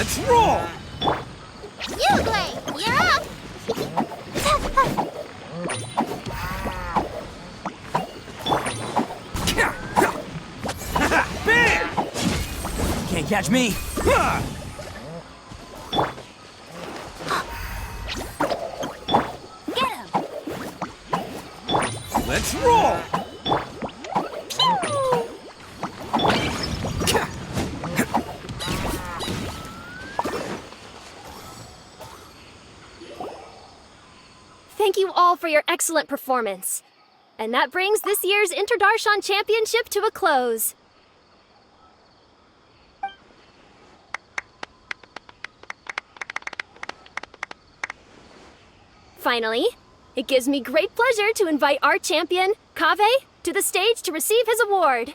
Let's roll! Uglay, you're up! Bam! Can't catch me. Get him! Let's roll! Thank you all for your excellent performance. And that brings this year's Interdarshan Championship to a close. Finally, it gives me great pleasure to invite our champion, Kaveh, to the stage to receive his award.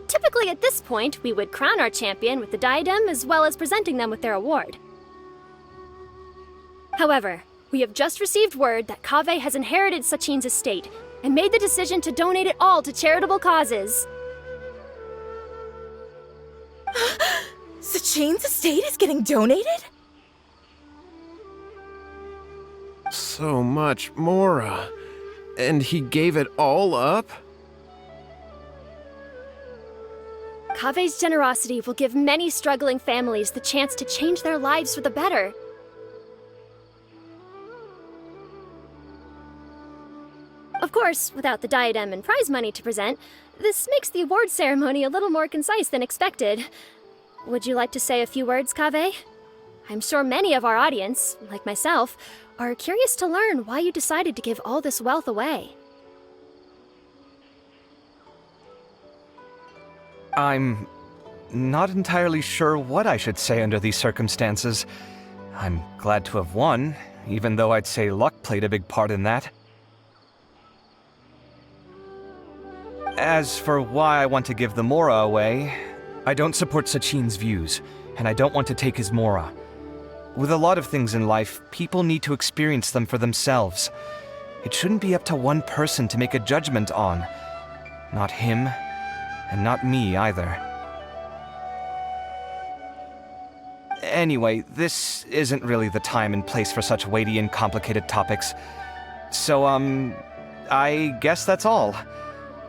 Typically at this point, we would crown our champion with the diadem as well as presenting them with their award. However, we have just received word that Kaveh has inherited Sachin's estate and made the decision to donate it all to charitable causes. Sachin's estate is getting donated? So much Mora. And he gave it all up? Kaveh's generosity will give many struggling families the chance to change their lives for the better. Of course, without the diadem and prize money to present, this makes the award ceremony a little more concise than expected. Would you like to say a few words, Kaveh? I'm sure many of our audience, like myself, are curious to learn why you decided to give all this wealth away. I'm not entirely sure what I should say under these circumstances. I'm glad to have won, even though I'd say luck played a big part in that. As for why I want to give the Mora away, I don't support Sachin's views, and I don't want to take his Mora. With a lot of things in life, people need to experience them for themselves. It shouldn't be up to one person to make a judgment on. Not him, and not me either. Anyway, this isn't really the time and place for such weighty and complicated topics. So, I guess that's all.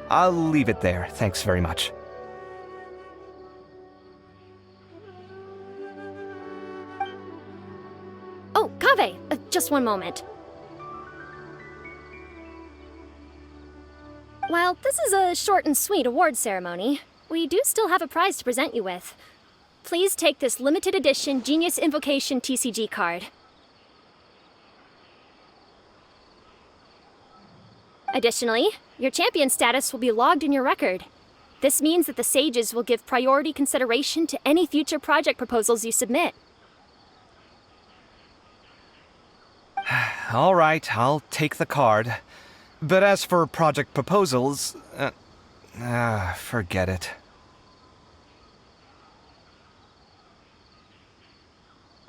I'll leave it there, thanks very much. Oh, Kaveh, just one moment. While this is a short and sweet award ceremony, we do still have a prize to present you with. Please take this limited edition Genius Invocation TCG card. Additionally, your champion status will be logged in your record. This means that the Sages will give priority consideration to any future project proposals you submit. All right, I'll take the card. But as for project proposals, forget it.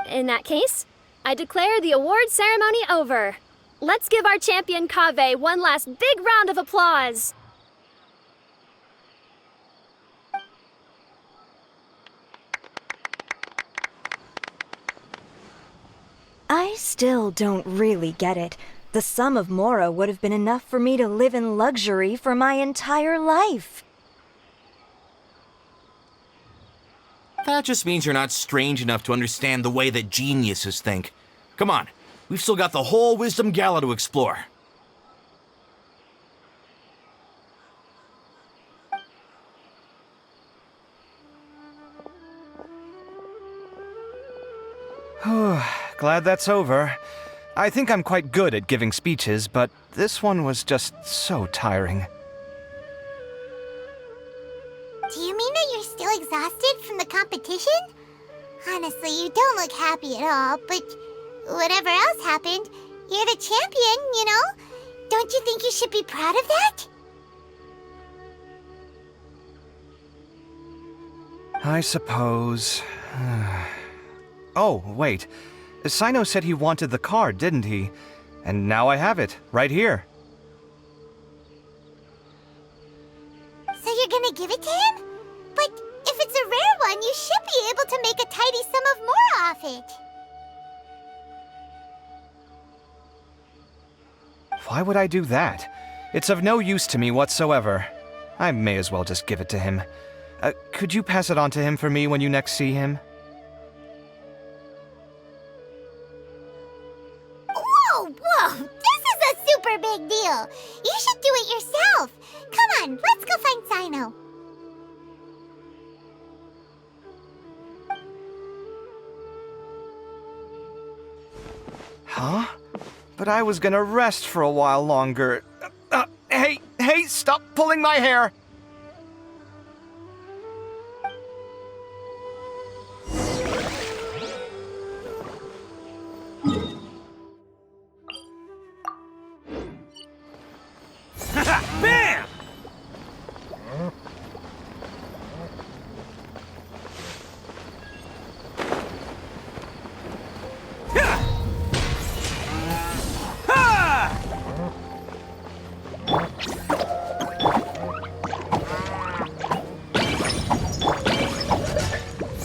In that case, I declare the award ceremony over. Let's give our champion Kaveh one last big round of applause. I still don't really get it. The sum of Mora would have been enough for me to live in luxury for my entire life. That just means you're not strange enough to understand the way that geniuses think. Come on, we've still got the whole Wisdom Gala to explore. Glad that's over. I think I'm quite good at giving speeches, but this one was just so tiring. Do you mean that you're still exhausted from the competition? Honestly, you don't look happy at all, but whatever else happened, you're the champion, you know? Don't you think you should be proud of that? I suppose. Oh, wait. Sino said he wanted the card, didn't he? And now I have it, right here. it. Why would I do that? It's of no use to me whatsoever. I may as well just give it to him. Could you pass it on to him for me when you next see him? Whoa, whoa! This is a super big deal! You should do it yourself! Come on, let's go find Sino. Huh? But I was gonna rest for a while longer. Hey, stop pulling my hair! Bam!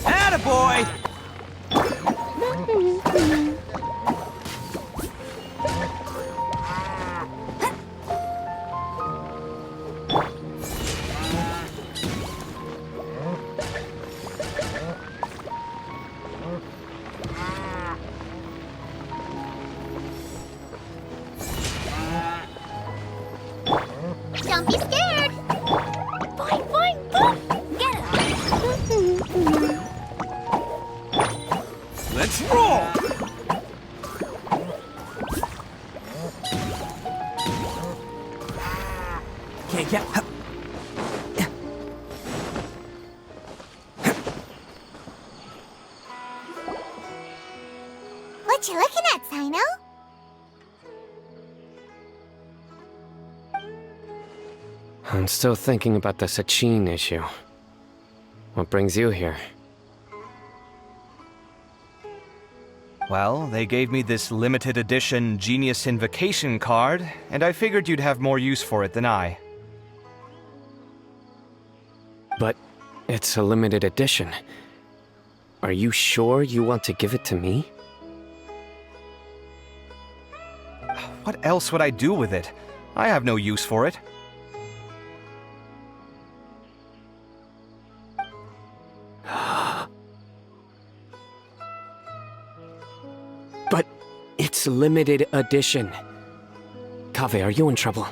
Attaboy! Don't be scared! Fine, fine, boom! Get him! Let's roll! Okay, yeah. What you looking at, Sino? I'm still thinking about the Sachin issue. What brings you here? Well, they gave me this limited edition Genius Invocation card, and I figured you'd have more use for it than I. But it's a limited edition. Are you sure you want to give it to me? What else would I do with it? I have no use for it. But it's limited edition. Kaveh, are you in trouble?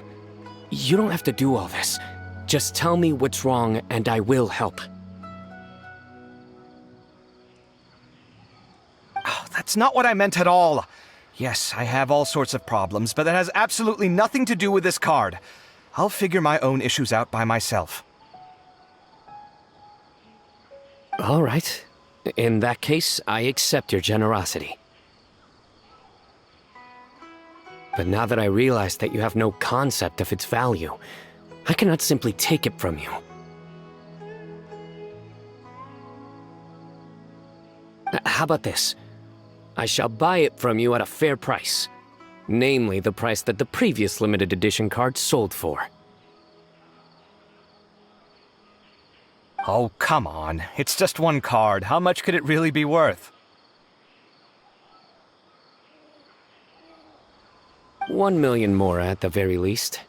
You don't have to do all this. Just tell me what's wrong and I will help. Oh, that's not what I meant at all. Yes, I have all sorts of problems, but that has absolutely nothing to do with this card. I'll figure my own issues out by myself. All right. In that case, I accept your generosity. But now that I realize that you have no concept of its value, I cannot simply take it from you. How about this? I shall buy it from you at a fair price. Namely, the price that the previous limited edition card sold for. Oh, come on. It's just one card. How much could it really be worth? 1 million more at the very least.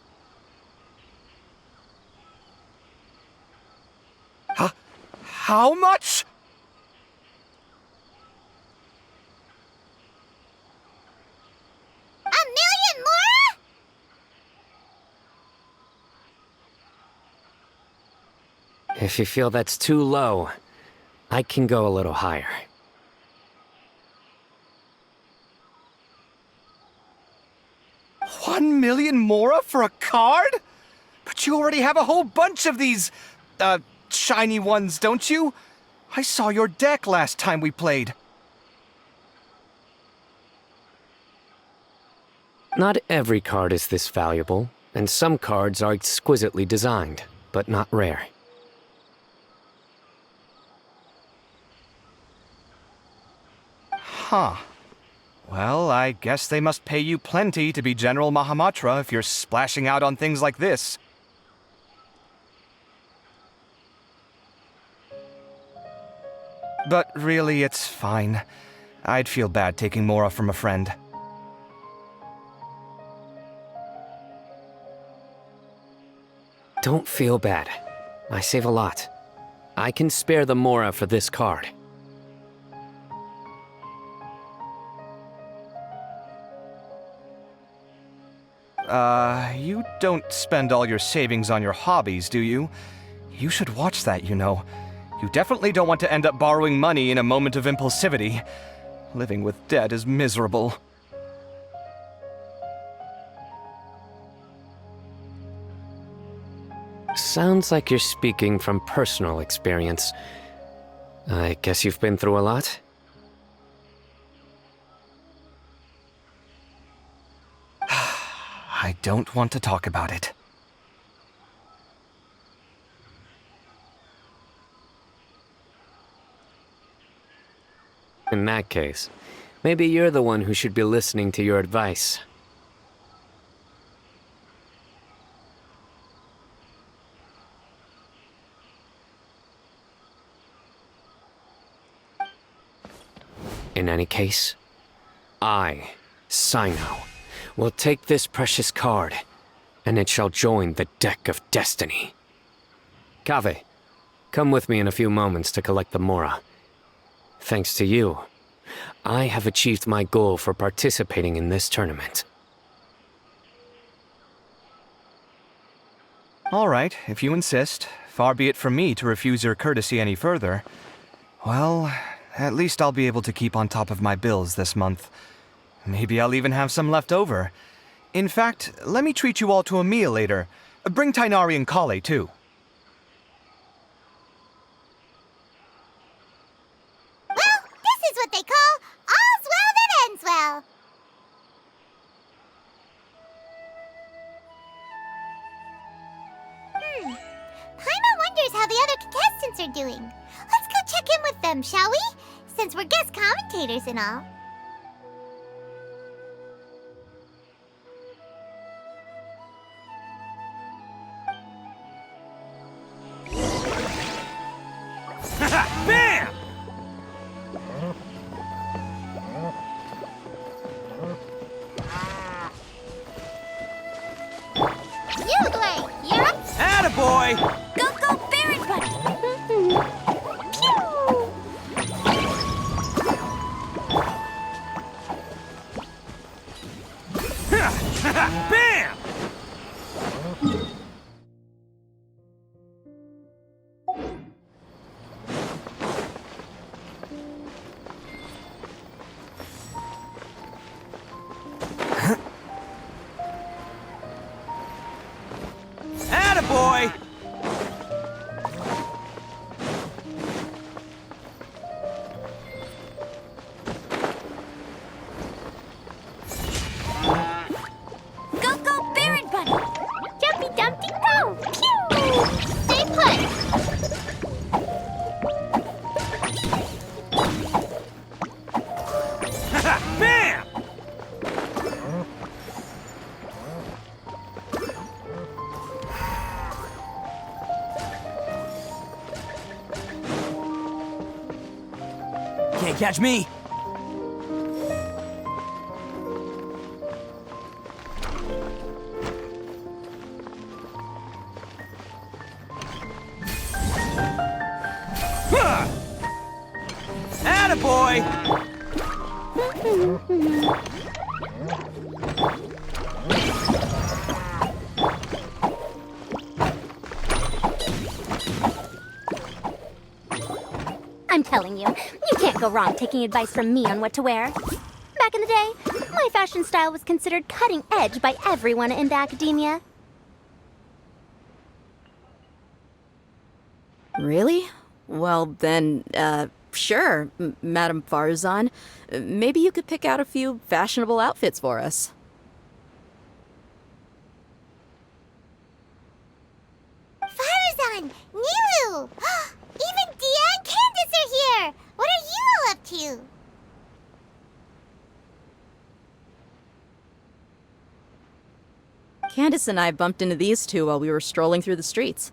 How much? $1 million more? If you feel that's too low, I can go a little higher. $1 million more for a card? But you already have a whole bunch of these, shiny ones, don't you? I saw your deck last time we played. Not every card is this valuable, and some cards are exquisitely designed, but not rare. Huh. Well, I guess they must pay you plenty to be General Mahamatra if you're splashing out on things like this. But really, it's fine. I'd feel bad taking Mora from a friend. Don't feel bad. I save a lot. I can spare the Mora for this card. You don't spend all your savings on your hobbies, do you? You should watch that, you know. You definitely don't want to end up borrowing money in a moment of impulsivity. Living with debt is miserable. Sounds like you're speaking from personal experience. I guess you've been through a lot? I don't want to talk about it. In that case, maybe you're the one who should be listening to your advice. In any case, I, Sino, will take this precious card, and it shall join the deck of destiny. Kaveh, come with me in a few moments to collect the Mora. Thanks to you, I have achieved my goal for participating in this tournament. All right, if you insist. Far be it from me to refuse your courtesy any further. Well, at least I'll be able to keep on top of my bills this month. Maybe I'll even have some left over. In fact, let me treat you all to a meal later. Bring Tainari and Kale, too. Well, this is what they call all's well that ends well. Paimon wonders how the other contestants are doing. Let's go check in with them, shall we? Since we're guest commentators and all. Bam! You, Blake, you're up. Attaboy! Go, go, Barrett Buddy! Bam! Attaboy! Go, go, Barrett Buddy! Jumpy Dumpty, go! Pew! Stay put! Bam! Can't catch me. Attaboy! I'm telling you, you can't go wrong taking advice from me on what to wear. Back in the day, my fashion style was considered cutting edge by everyone in the academia. Really? Well, then, sure, Madame Farzan. Maybe you could pick out a few fashionable outfits for us. Farazan! Nilu! Even Dia and Candace are here! What are you all up to? Candace and I bumped into these two while we were strolling through the streets.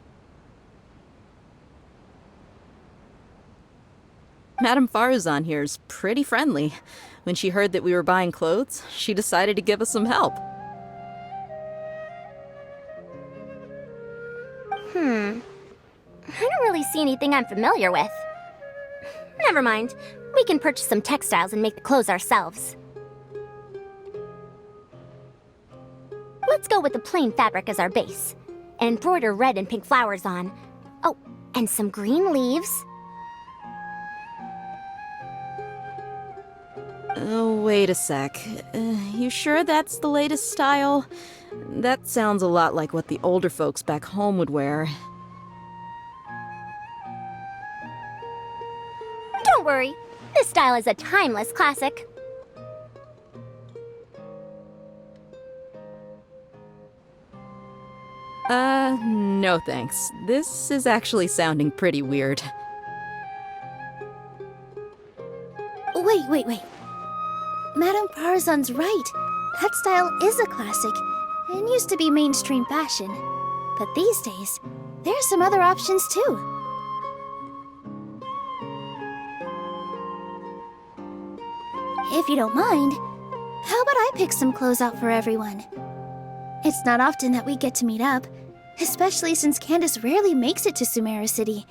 Madame Farazan here's pretty friendly. When she heard that we were buying clothes, she decided to give us some help. I don't really see anything I'm familiar with. Never mind. We can purchase some textiles and make the clothes ourselves. Let's go with the plain fabric as our base. And embroider red and pink flowers on. Oh, and some green leaves. Oh, wait a sec. You sure that's the latest style? That sounds a lot like what the older folks back home would wear. Don't worry. This style is a timeless classic. No thanks. This is actually sounding pretty weird. Wait. Madame Farazan's right. That style is a classic and used to be mainstream fashion. But these days, there's some other options too. If you don't mind, how about I pick some clothes out for everyone? It's not often that we get to meet up, especially since Candace rarely makes it to Sumeru City.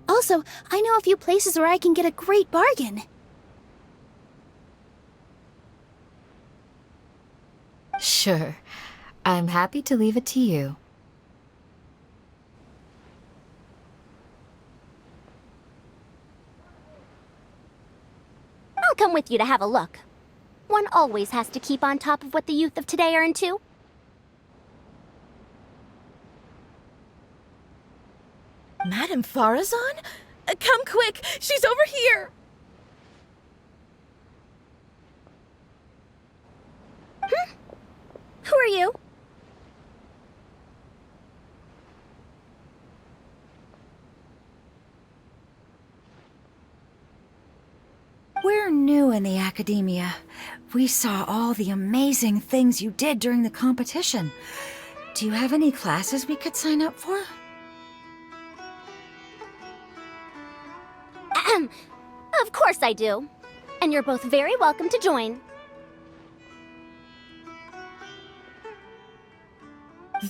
Also, I know a few places where I can get a great bargain. Sure. I'm happy to leave it to you. I'll come with you to have a look. One always has to keep on top of what the youth of today are into. Madame Farazan? Come quick! She's over here! Who are you? We're new in the academia. We saw all the amazing things you did during the competition. Do you have any classes we could sign up for? Of course I do. And you're both very welcome to join.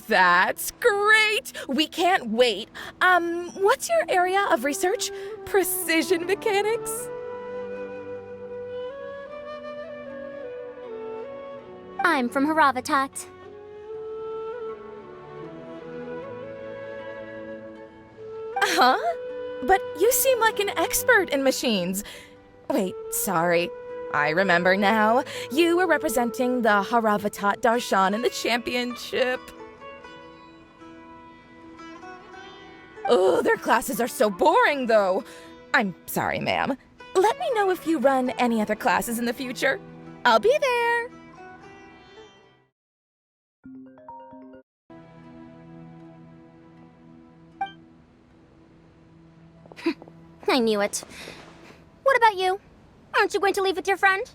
That's great! We can't wait. What's your area of research? Precision mechanics? I'm from Haravatat. Huh? But you seem like an expert in machines. Wait, sorry. I remember now. You were representing the Haravatat Darshan in the championship. Oh, their classes are so boring, though. I'm sorry, ma'am. Let me know if you run any other classes in the future. I'll be there. I knew it. What about you? Aren't you going to leave with your friend?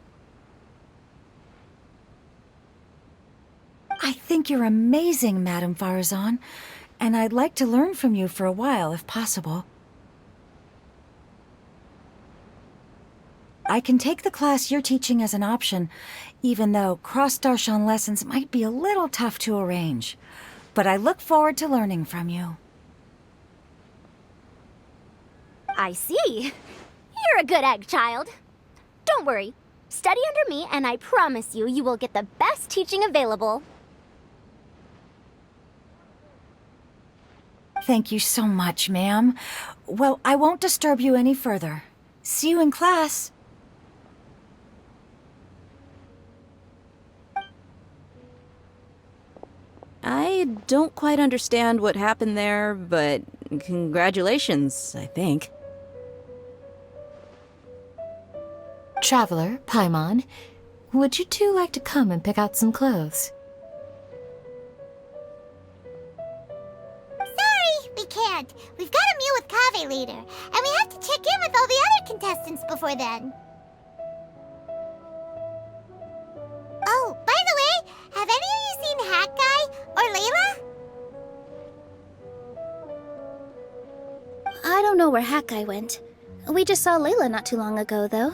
I think you're amazing, Madame Farazan, and I'd like to learn from you for a while, if possible. I can take the class you're teaching as an option, even though cross-Darshan lessons might be a little tough to arrange. But I look forward to learning from you. I see. You're a good egg, child. Don't worry. Study under me, and I promise you, you will get the best teaching available. Thank you so much, ma'am. Well, I won't disturb you any further. See you in class. I don't quite understand what happened there, but congratulations, I think. Traveler, Paimon, would you two like to come and pick out some clothes? Sorry, we can't. We've got a meal with Kaveh later, and we have to check in with all the other contestants before then. Oh, by the way, have any of you seen Hat Guy or Layla? I don't know where Hat Guy went. We just saw Layla not too long ago, though.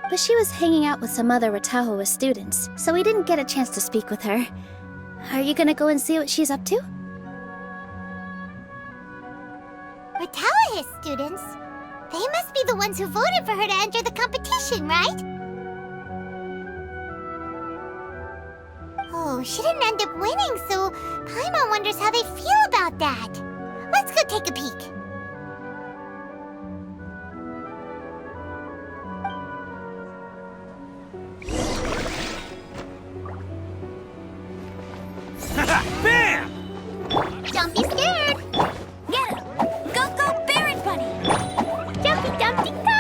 But she was hanging out with some other Ratahoa students, so we didn't get a chance to speak with her. Are you gonna go and see what she's up to? Ratahoa students? They must be the ones who voted for her to enter the competition, right? Oh, she didn't end up winning, so Paimon wonders how they feel about that. Let's go take a peek. Bam! Don't be scared. Get him! Go, go, Barrett Bunny! Jumpy, Dumpty, go!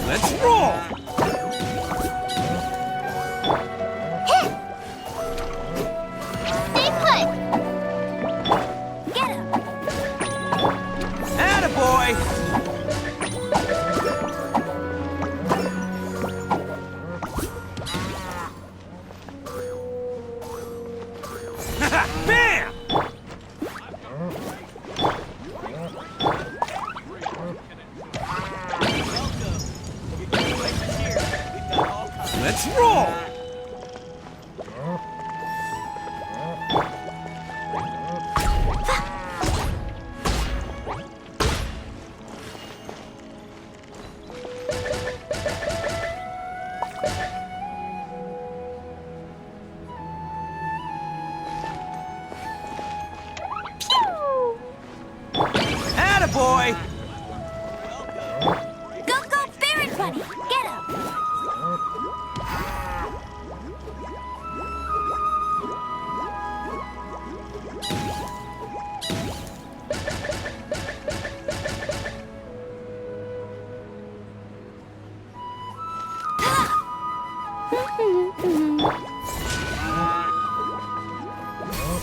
Let's roll! Stay put. Get him! Attaboy! Bam! Let's roll! Attaboy! Go, go, Barrett Bunny! Get him!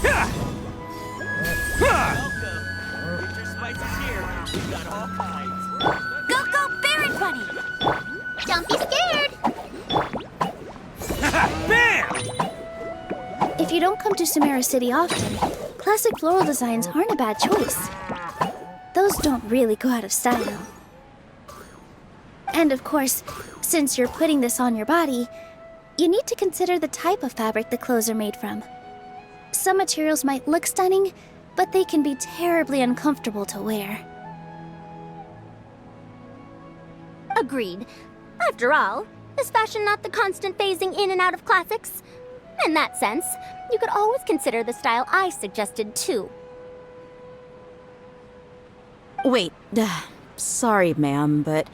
Ha! Ha! Get your spices here. We've got all kinds. Go, go, Barrett Bunny! Don't be scared. Bam! If you don't come to Sumeru City often, classic floral designs aren't a bad choice. Those don't really go out of style. And of course, since you're putting this on your body, you need to consider the type of fabric the clothes are made from. Some materials might look stunning, but they can be terribly uncomfortable to wear. Agreed. After all, is fashion not the constant phasing in and out of classics? In that sense, you could always consider the style I suggested too. Wait, sorry, ma'am, but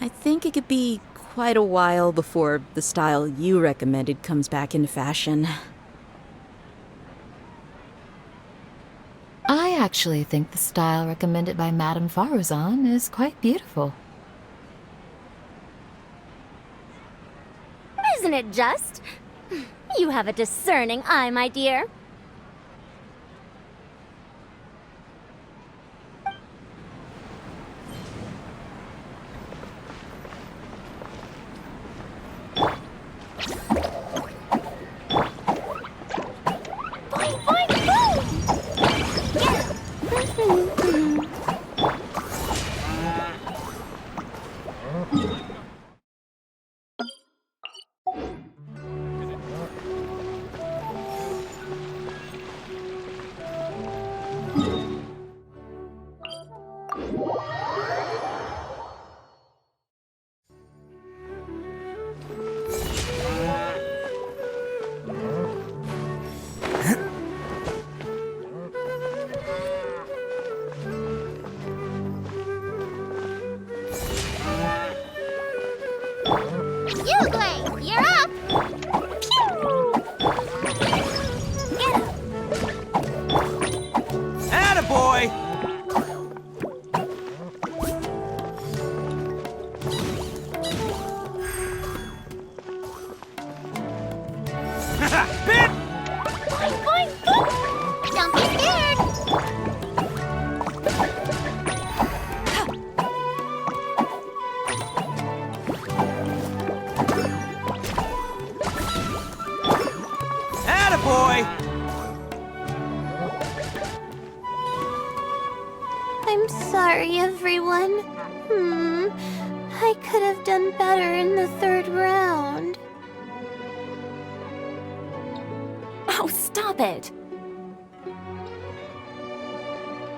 I think it could be quite a while before the style you recommended comes back into fashion. I actually think the style recommended by Madame Faruzan is quite beautiful. Isn't it just? You have a discerning eye, my dear. Boing, boing, boom! Get him! You're up. Get him! Attaboy! Bit! Boing, boing, boing. Don't be scared. sorry, everyone. I could have done better in the 3rd round. Oh, stop it!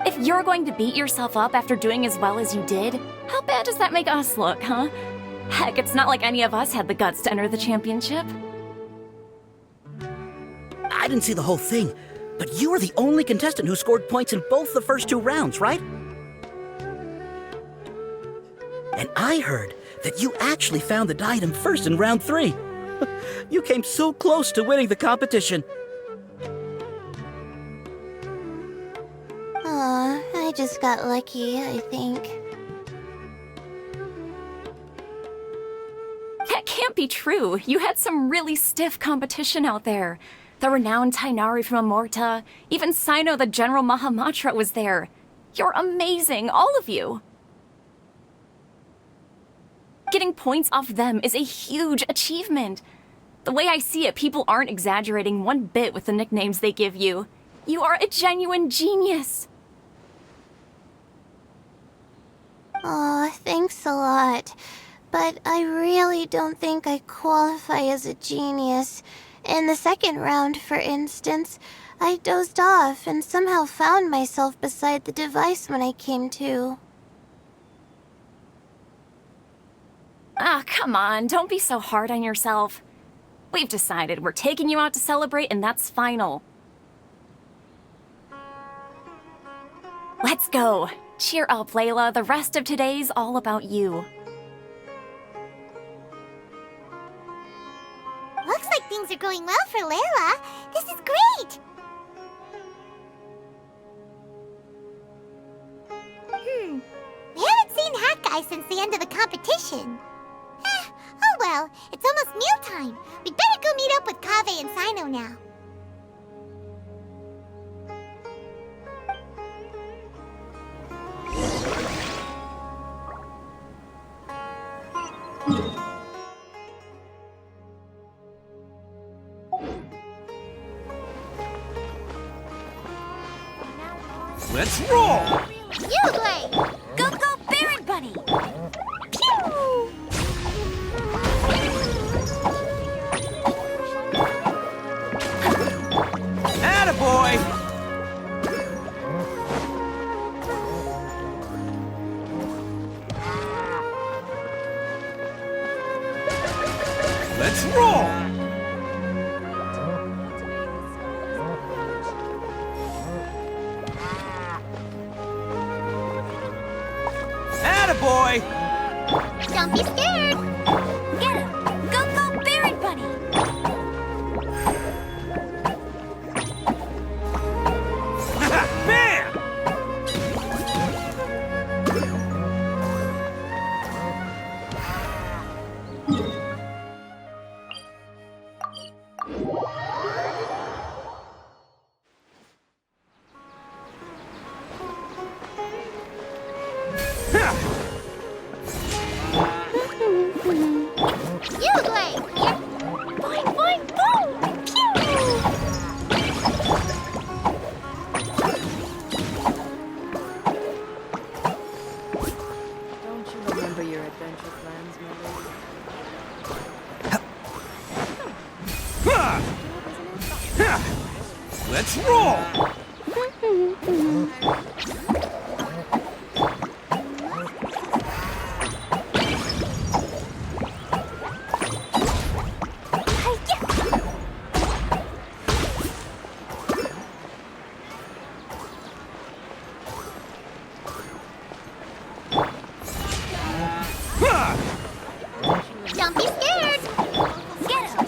If you're going to beat yourself up after doing as well as you did, how bad does that make us look, huh? Heck, it's not like any of us had the guts to enter the championship. I didn't see the whole thing, but you were the only contestant who scored points in both the first 2 rounds, right? And I heard that you actually found the diadem first in round 3. You came so close to winning the competition. Aw, I just got lucky, I think. That can't be true. You had some really stiff competition out there. The renowned Tainari from Amorta, even Sino the General Mahamatra was there. You're amazing, all of you. Getting points off them is a huge achievement. The way I see it, people aren't exaggerating one bit with the nicknames they give you. You are a genuine genius. Aw, thanks a lot. But I really don't think I qualify as a genius. In the 2nd round, for instance, I dozed off and somehow found myself beside the device when I came to. Ah, come on, don't be so hard on yourself. We've decided we're taking you out to celebrate, and that's final. Let's go. Cheer up, Layla. The rest of today's all about you. Looks like things are going well for Layla. This is great! We haven't seen Hat Guy since the end of the competition. Oh well, it's almost mealtime. We'd better go meet up with Kaveh and Sino now. Let's roll! You play! Go, go, Baron Bunny! Pew! Attaboy! Let's roll! Attaboy! Don't be scared! Get him! Go, go, Baron Bunny! Bam! You play! Here! Boing, boing, boom! Pew! Don't you remember your adventure plans, Mother? Let's roll! Don't be scared! Get him!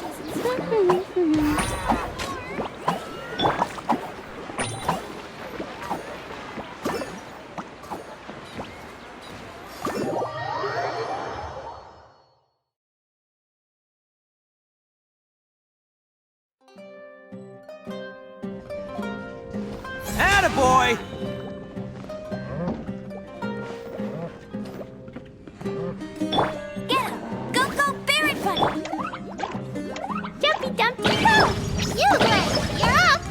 Attaboy! Get him! Go, go, Baron Bunny! Jumpy Dumpty, go! You play! You're up!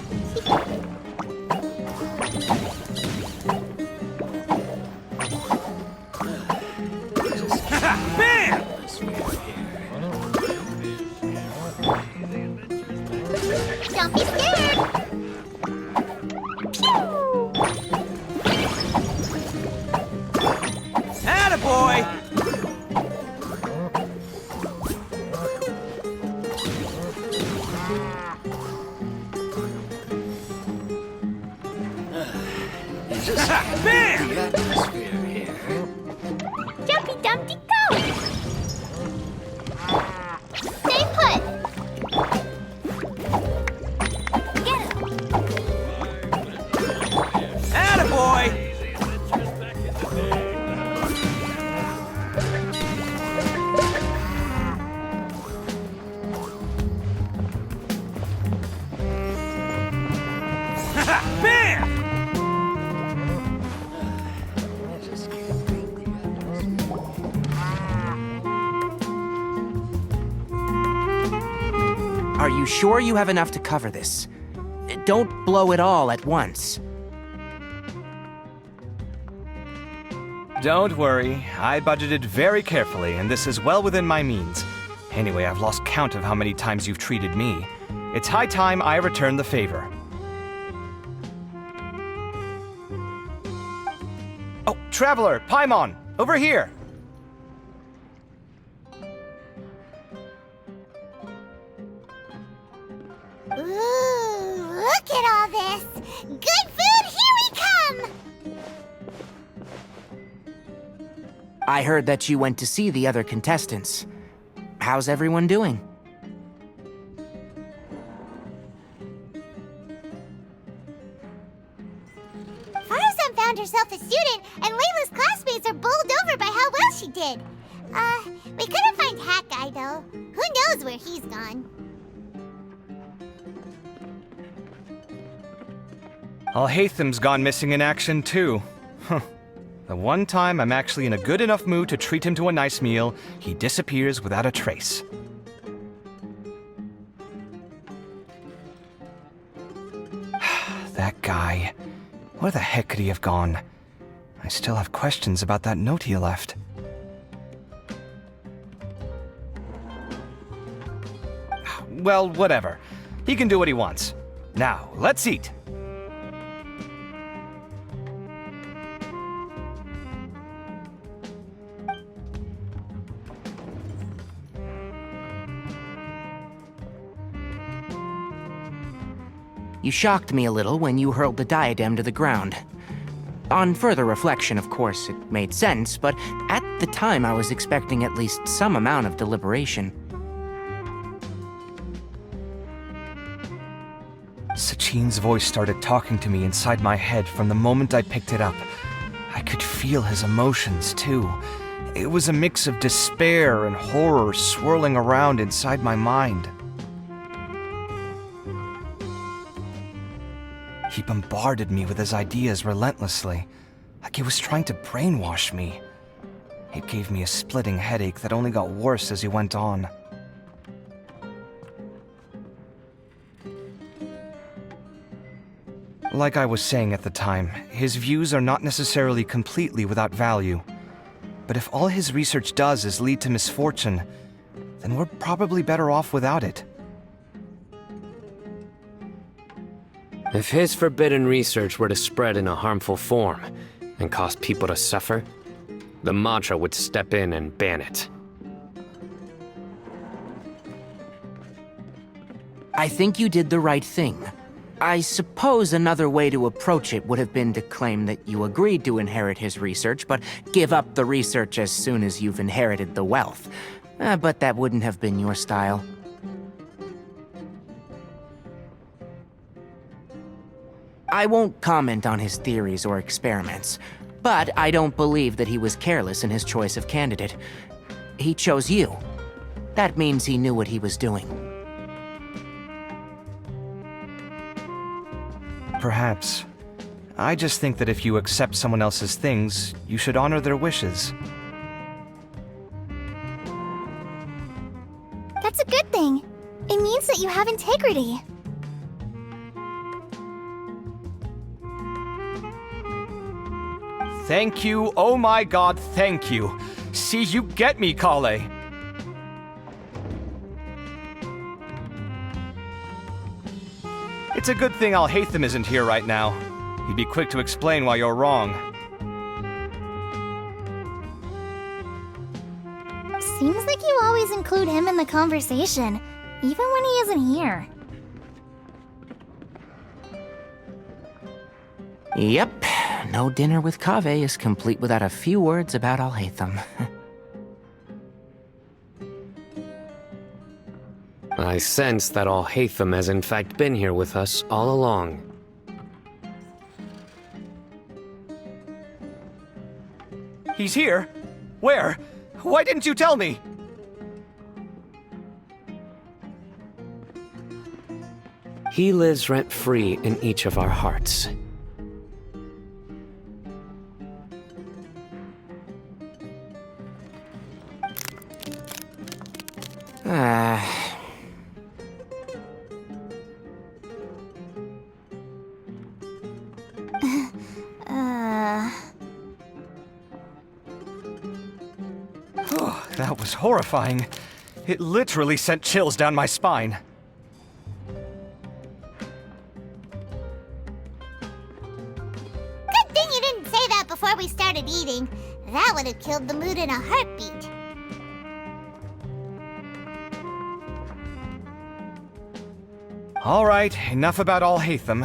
Attaboy! Bam! Jumpy Dumpty go! Stay put! Get him! Attaboy! Bam! Are you sure you have enough to cover this? Don't blow it all at once. Don't worry, I budgeted very carefully, and this is well within my means. Anyway, I've lost count of how many times you've treated me. It's high time I return the favor. Oh, Traveler, Paimon, over here! Ooh, look at all this! Good food, here we come! I heard that you went to see the other contestants. How's everyone doing? Faruzan found herself a student, and Layla's classmates are bowled over by how well she did. We couldn't find Hat Guy, though. Who knows where he's gone? Alhatham's gone missing in action, too. Huh. The one time I'm actually in a good enough mood to treat him to a nice meal, he disappears without a trace. That guy. Where the heck could he have gone? I still have questions about that note he left. Well, whatever. He can do what he wants. Now, let's eat. You shocked me a little when you hurled the diadem to the ground. On further reflection, of course, it made sense, but at the time I was expecting at least some amount of deliberation. Sachine's voice started talking to me inside my head from the moment I picked it up. I could feel his emotions, too. It was a mix of despair and horror swirling around inside my mind. He bombarded me with his ideas relentlessly, like he was trying to brainwash me. It gave me a splitting headache that only got worse as he went on. Like I was saying at the time, his views are not necessarily completely without value. But if all his research does is lead to misfortune, then we're probably better off without it. If his forbidden research were to spread in a harmful form and cause people to suffer, the Mantra would step in and ban it. I think you did the right thing. I suppose another way to approach it would have been to claim that you agreed to inherit his research, but give up the research as soon as you've inherited the wealth. But that wouldn't have been your style. I won't comment on his theories or experiments, but I don't believe that he was careless in his choice of candidate. He chose you. That means he knew what he was doing. Perhaps. I just think that if you accept someone else's things, you should honor their wishes. That's a good thing. It means that you have integrity. Thank you, oh my god, thank you. See, you get me, Kale. It's a good thing Alhatham isn't here right now. He'd be quick to explain why you're wrong. Seems like you always include him in the conversation, even when he isn't here. Yep, no dinner with Kaveh is complete without a few words about Alhaitham. I sense that Alhaitham has in fact been here with us all along. He's here? Where? Why didn't you tell me? He lives rent-free in each of our hearts. That was horrifying. It literally sent chills down my spine. Good thing you didn't say that before we started eating. That would have killed the mood in a heartbeat. All right, enough about Alhaitham.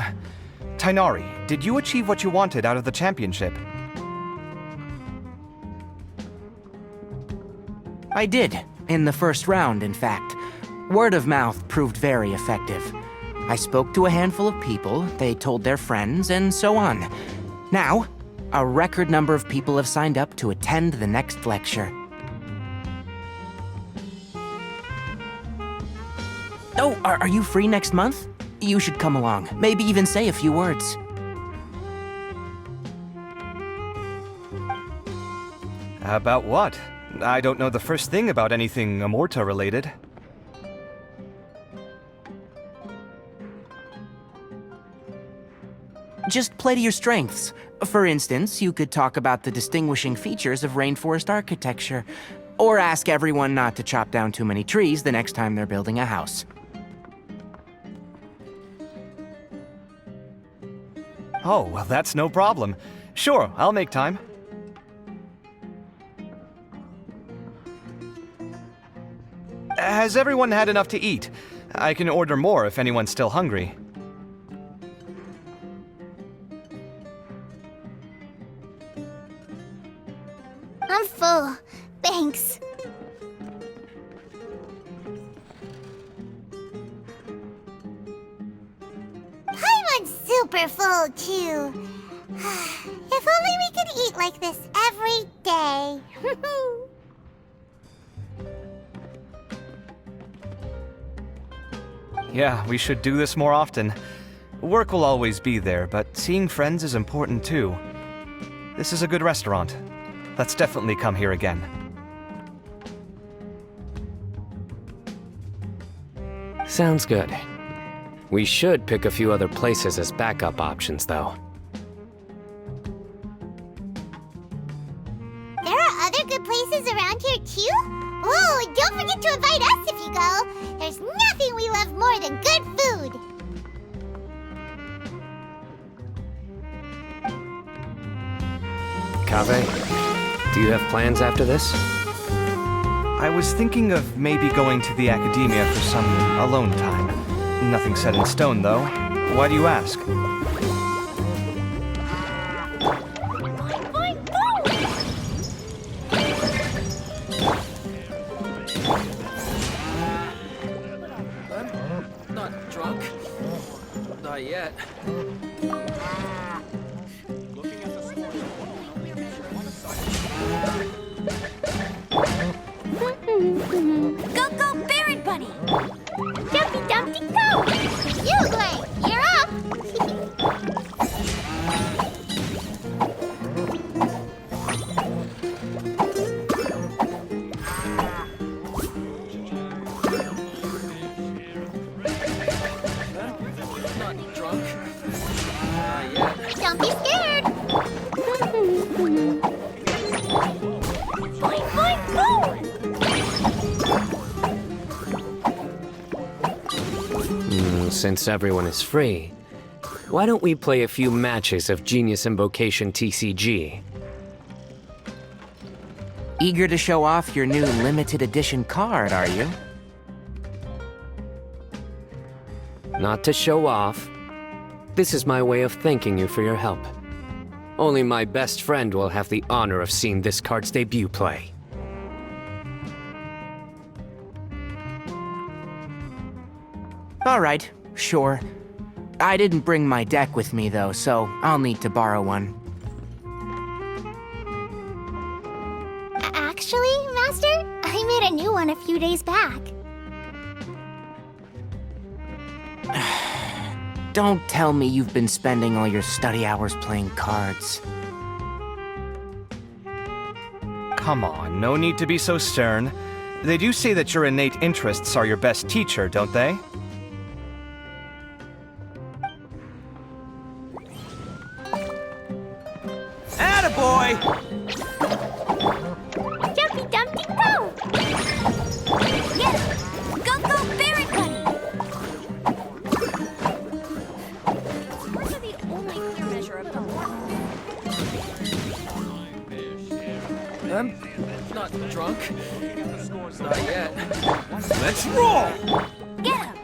Tighnari, did you achieve what you wanted out of the championship? I did, in the first round, in fact. Word of mouth proved very effective. I spoke to a handful of people, they told their friends, and so on. Now, a record number of people have signed up to attend the next lecture. Oh, are you free next month? You should come along, maybe even say a few words. About what? I don't know the first thing about anything Amorta related. Just play to your strengths. For instance, you could talk about the distinguishing features of rainforest architecture, or ask everyone not to chop down too many trees the next time they're building a house. Oh, well, that's no problem. Sure, I'll make time. Has everyone had enough to eat? I can order more if anyone's still hungry. I'm full. Thanks. I'm super full, too. If only we could eat like this every day. Yeah, we should do this more often. Work will always be there, but seeing friends is important too. This is a good restaurant. Let's definitely come here again. Sounds good. We should pick a few other places as backup options, though. There are other good places around here, too? Oh, and don't forget to invite us if you go. There's nothing we love more than good food. Kaveh, do you have plans after this? I was thinking of maybe going to the academia for some alone time. Nothing set in stone, though. Why do you ask? I'm not drunk. Not yet. Go, go, Baron Bunny! Dumpty, Dumpty, go! You, Gray, you're up! Not drunk. Not yet. Don't be scared! Boing, boing, boing! Since everyone is free, why don't we play a few matches of Genius Invocation TCG? Eager to show off your new limited edition card, are you? Not to show off. This is my way of thanking you for your help. Only my best friend will have the honor of seeing this card's debut play. All right, sure. I didn't bring my deck with me, though, so I'll need to borrow one. Actually, Master, I made a new one a few days back. Don't tell me you've been spending all your study hours playing cards. Come on, no need to be so stern. They do say that your innate interests are your best teacher, don't they? Attaboy! Jumpy Dumpty Go! Get it! Go, go, Barrett Bunny! Words are the only clear measure of I'm not drunk. Not yet. Let's roll! Get him!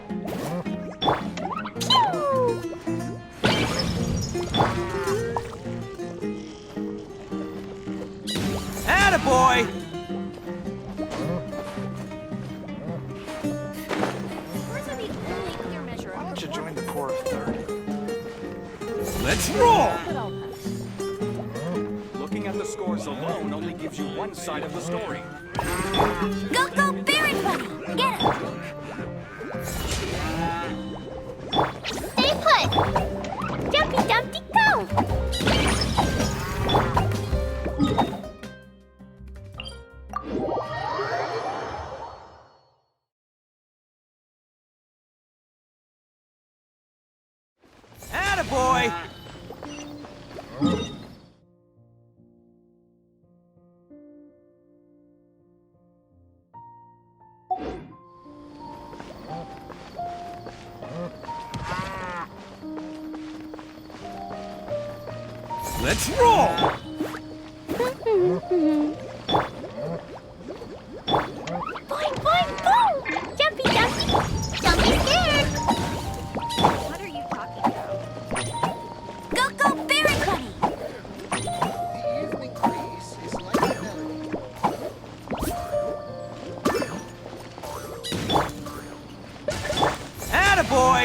Attaboy! Words are the only clear measure of Why don't you join the Corps of Third? Let's roll! Looking at the scores alone only gives you one side of the story. Go, go, Barrett Bunny! Get him! Stay put! Jumpy Dumpty Go! Attaboy! Let's roll! Boing, boing, boom! Jumpy Dumpty! Don't be scared! What are you talking about? Go, go, Barrett Bunny! Attaboy!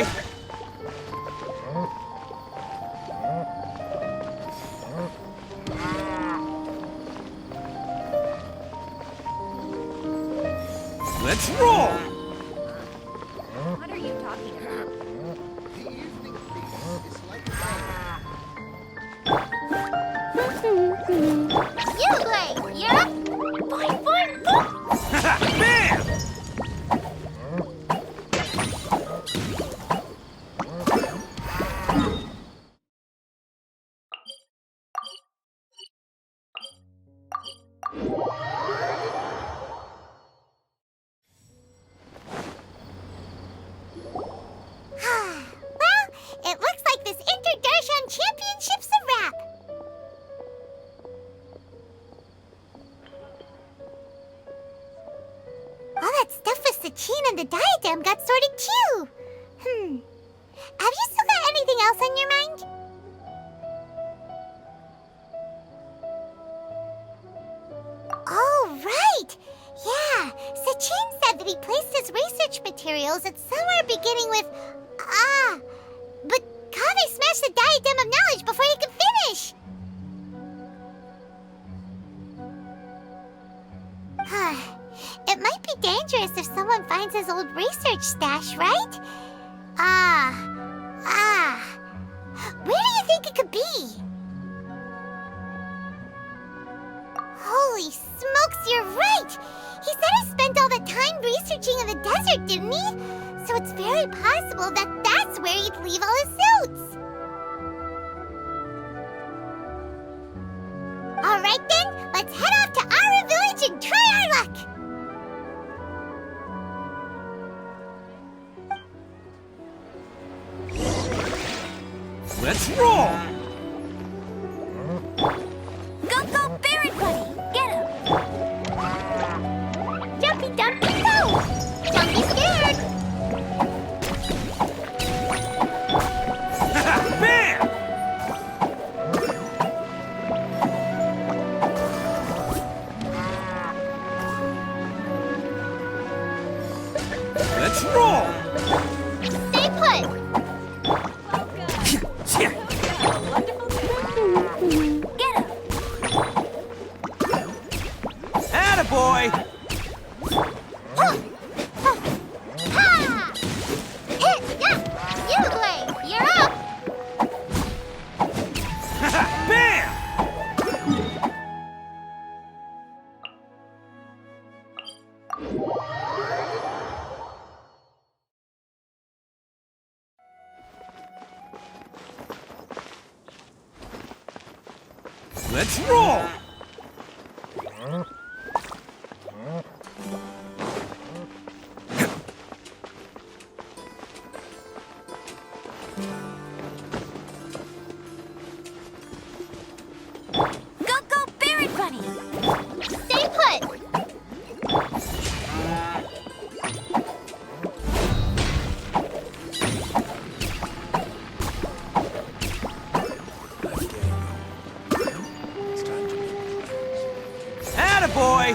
Let's roll! What are you talking about? You play! You're up! Boing, boing, boom! Bam! Well, it looks like this Inter-Darshan Championship's a wrap. All that stuff with Sachin and the diadem got sorted too. Have you still got anything else on your mind? Oh, right! Yeah, Sachin said that he placed his research materials at somewhere beginning with... but Kaveh smashed the diadem of knowledge before he could finish! It might be dangerous if someone finds his old research stash, right? Where do you think it could be? Holy smokes, you're right! He said he spent all the time researching in the desert, didn't he? So it's very possible that that's where he'd leave all his suits. Alright then, let's head off to Ara Village and try our luck! roll! Go, go, Barret Bunny! Get him! Jumpy, dumpy, go! Don't be scared! Bam! Let's roll! Stay put! Get him! Attaboy! Ha! You, you're up! Bam! Let's roll! Go, go, Barret Bunny! Stay put! Attaboy!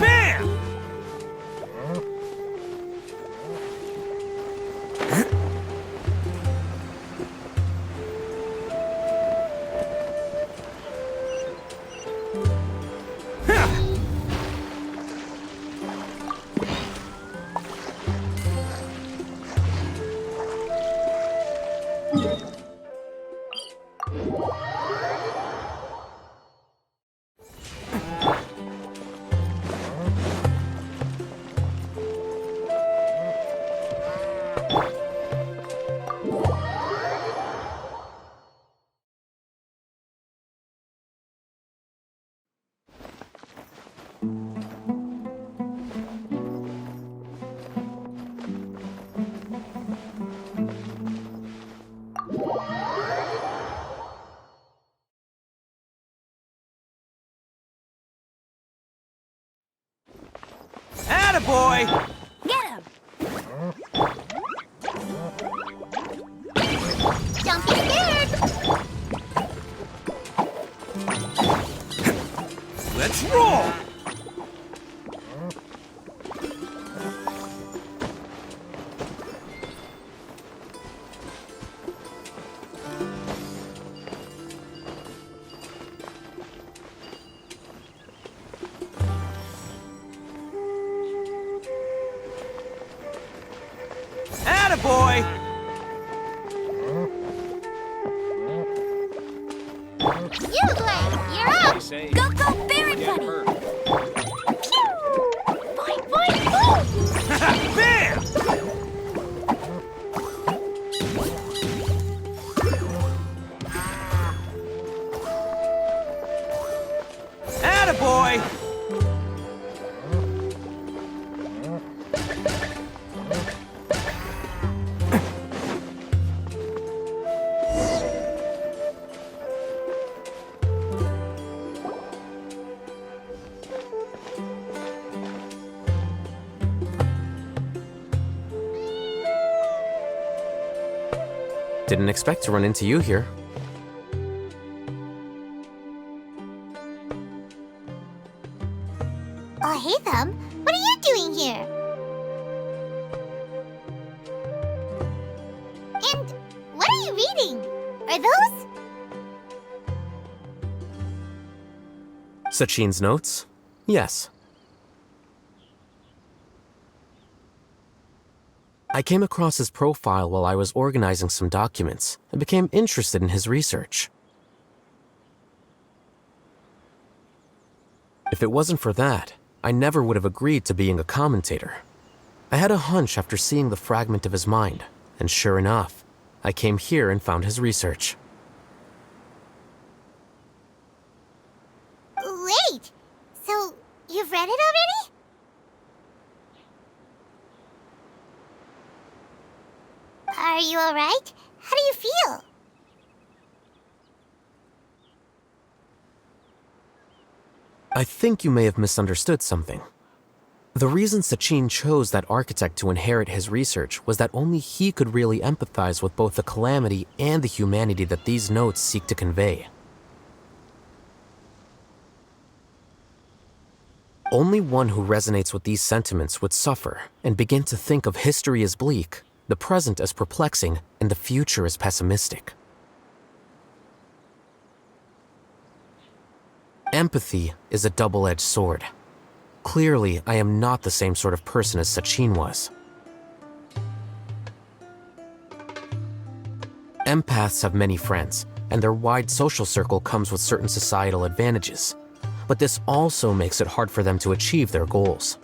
Bam! Attaboy! Get him! Don't be scared! Let's roll! Attaboy! You, you're up! Go, go, Barret Bunny! Pew! Boing, boing, boom! Bam! Attaboy! Didn't expect to run into you here. Oh, hey, Thumb. What are you doing here? And what are you reading? Are those? Sachin's notes? Yes. I came across his profile while I was organizing some documents and became interested in his research. If it wasn't for that, I never would have agreed to being a commentator. I had a hunch after seeing the fragment of his mind, and sure enough, I came here and found his research. You've read it already? Are you alright? How do you feel? I think you may have misunderstood something. The reason Sachin chose that architect to inherit his research was that only he could really empathize with both the calamity and the humanity that these notes seek to convey. Only one who resonates with these sentiments would suffer and begin to think of history as bleak, the present as perplexing, and the future as pessimistic. Empathy is a double-edged sword. Clearly, I am not the same sort of person as Sachin was. Empaths have many friends, and their wide social circle comes with certain societal advantages. But this also makes it hard for them to achieve their goals.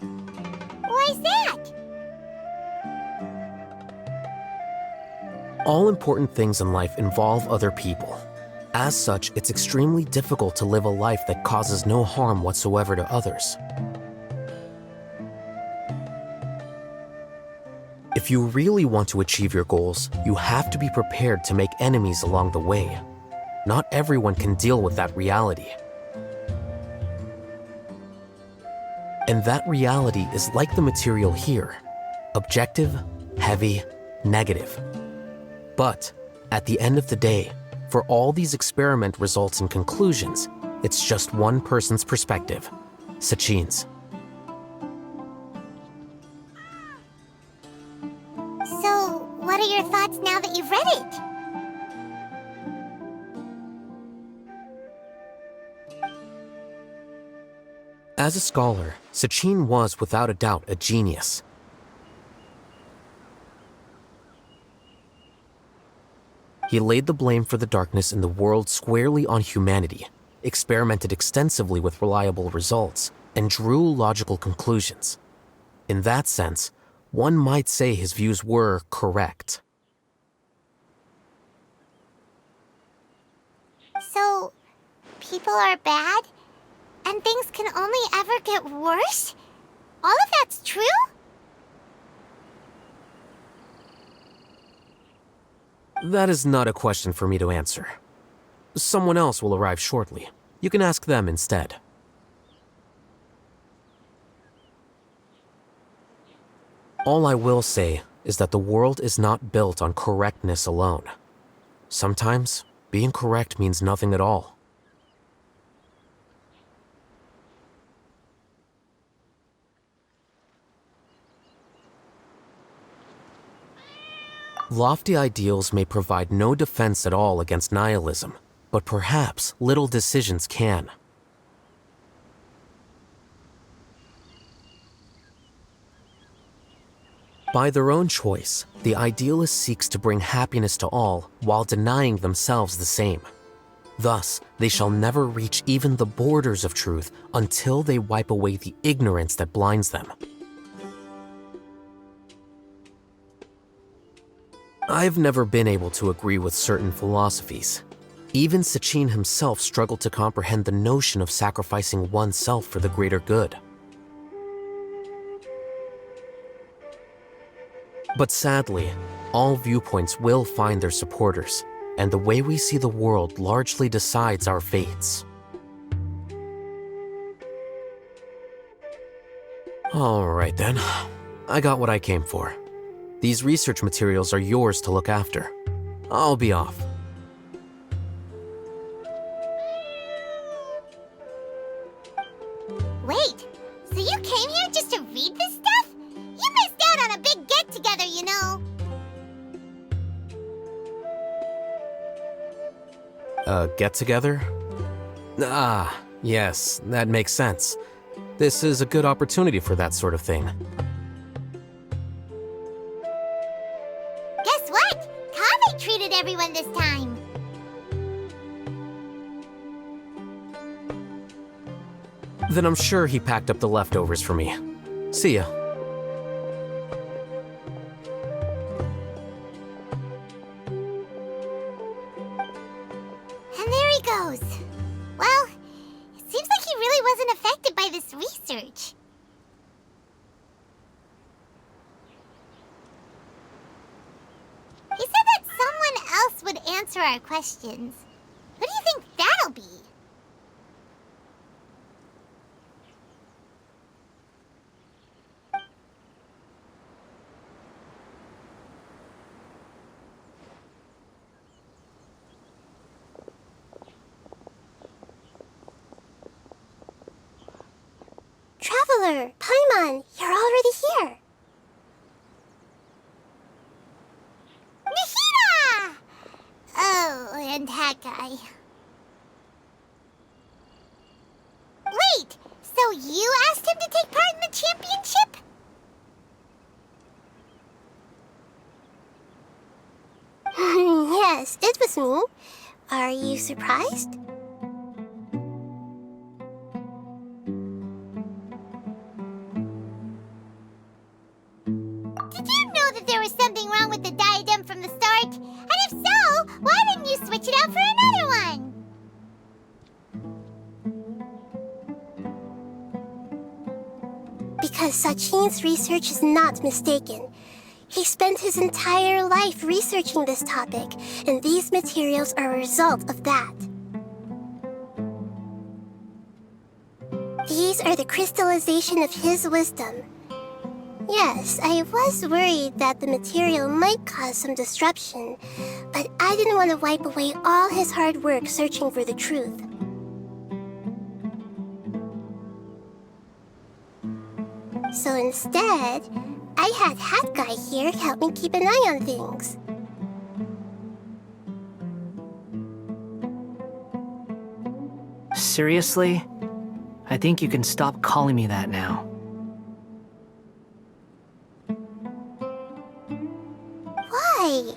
Why's that? All important things in life involve other people. As such, it's extremely difficult to live a life that causes no harm whatsoever to others. If you really want to achieve your goals, you have to be prepared to make enemies along the way. Not everyone can deal with that reality. And that reality is like the material here: objective, heavy, negative. But at the end of the day, for all these experiment results and conclusions, it's just one person's perspective, Sachin's. So, what are your thoughts now that you've read it? As a scholar, Sachin was without a doubt a genius. He laid the blame for the darkness in the world squarely on humanity, experimented extensively with reliable results, and drew logical conclusions. In that sense, one might say his views were correct. So, people are bad? And things can only ever get worse? All of that's true? That is not a question for me to answer. Someone else will arrive shortly. You can ask them instead. All I will say is that the world is not built on correctness alone. Sometimes, being correct means nothing at all. Lofty ideals may provide no defense at all against nihilism, but perhaps little decisions can. By their own choice, the idealist seeks to bring happiness to all while denying themselves the same. Thus, they shall never reach even the borders of truth until they wipe away the ignorance that blinds them. I've never been able to agree with certain philosophies. Even Sachin himself struggled to comprehend the notion of sacrificing oneself for the greater good. But sadly, all viewpoints will find their supporters, and the way we see the world largely decides our fates. All right then, I got what I came for. These research materials are yours to look after. I'll be off. Wait, so you came here just to read this stuff? You missed out on a big get-together, you know. Get-together? Ah, yes, that makes sense. This is a good opportunity for that sort of thing. Guess what? Kaveh treated everyone this time. Then I'm sure he packed up the leftovers for me. See ya. And there he goes. Well, it seems like unaffected by this research. He said that someone else would answer our questions. Who do you think that'll be? Traveler, Paimon, you're already here. Nihira! Oh, and that guy. Wait, so you asked him to take part in the championship? Yes, it was me. Are you surprised? Did you know that there was something wrong with the diadem from the start? And if so, why didn't you switch it out for another one? Because Sachin's research is not mistaken. He spent his entire life researching this topic, and these materials are a result of that. These are the crystallization of his wisdom. Yes, I was worried that the material might cause some disruption, but I didn't want to wipe away all his hard work searching for the truth. So instead, I had Hat Guy here help me keep an eye on things. Seriously? I think you can stop calling me that now. Why?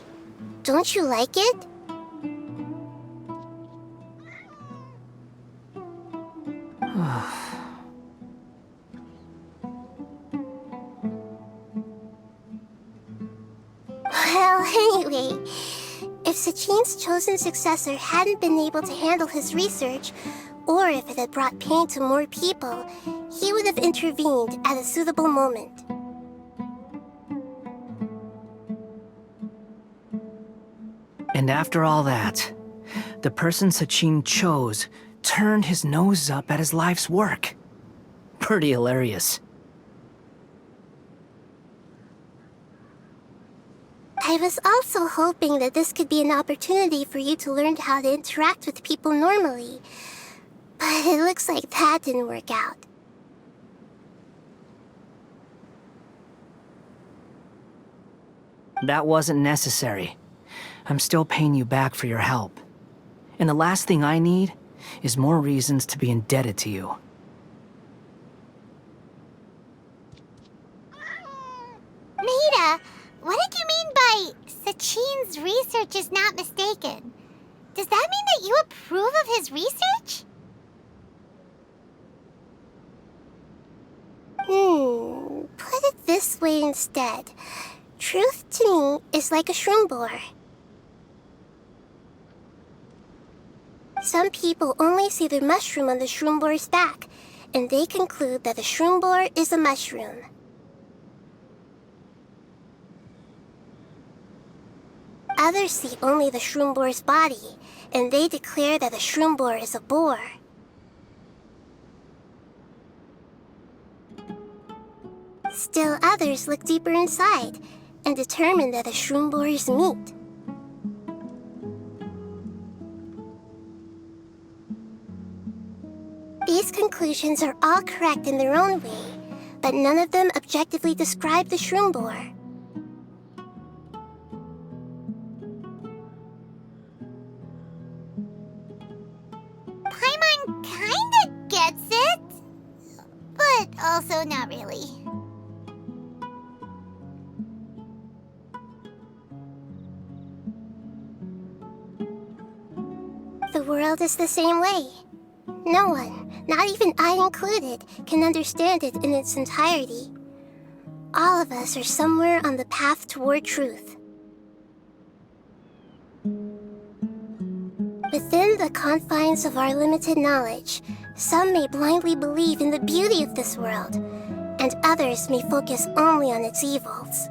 Don't you like it? Well, anyway, if Sachin's chosen successor hadn't been able to handle his research, or if it had brought pain to more people, he would have intervened at a suitable moment. And after all that, the person Sachin chose turned his nose up at his life's work. Pretty hilarious. I was also hoping that this could be an opportunity for you to learn how to interact with people normally. But it looks like that didn't work out. That wasn't necessary. I'm still paying you back for your help. And the last thing I need is more reasons to be indebted to you. Nahida, what did you mean by Sachin's research is not mistaken? Does that mean that you approve of his research? Put it this way instead. Truth to me is like a shroom borer. Some people only see the mushroom on the shroom borer's back, and they conclude that the shroom borer is a mushroom. Others see only the shroom borer's body, and they declare that the shroom borer is a boar. Still others look deeper inside, and determine that the shroom borer is meat. These conclusions are all correct in their own way, but none of them objectively describe the shroom borer. Paimon kinda gets it, but also not really. The world is the same way. No one, not even I included, can understand it in its entirety. All of us are somewhere on the path toward truth. Within the confines of our limited knowledge, Some may blindly believe in the beauty of this world, and others may focus only on its evils.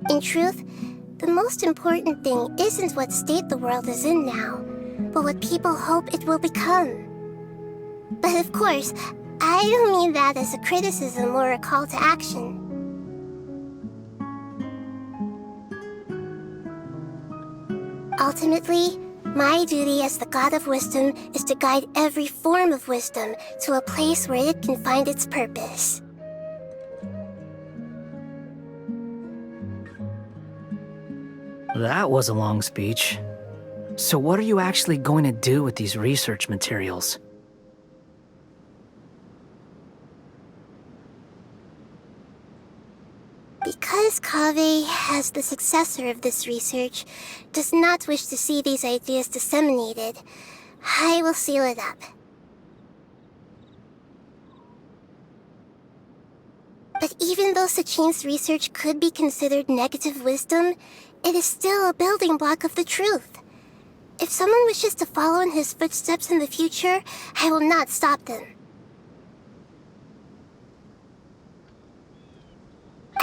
In truth, the most important thing isn't what state the world is in now, but what people hope it will become. But of course, I don't mean that as a criticism or a call to action. Ultimately, my duty as the God of Wisdom is to guide every form of wisdom to a place where it can find its purpose. That was a long speech. So what are you actually going to do with these research materials? Because Kaveh, as the successor of this research, does not wish to see these ideas disseminated, I will seal it up. But even though Sachin's research could be considered negative wisdom, it is still a building block of the truth. If someone wishes to follow in his footsteps in the future, I will not stop them.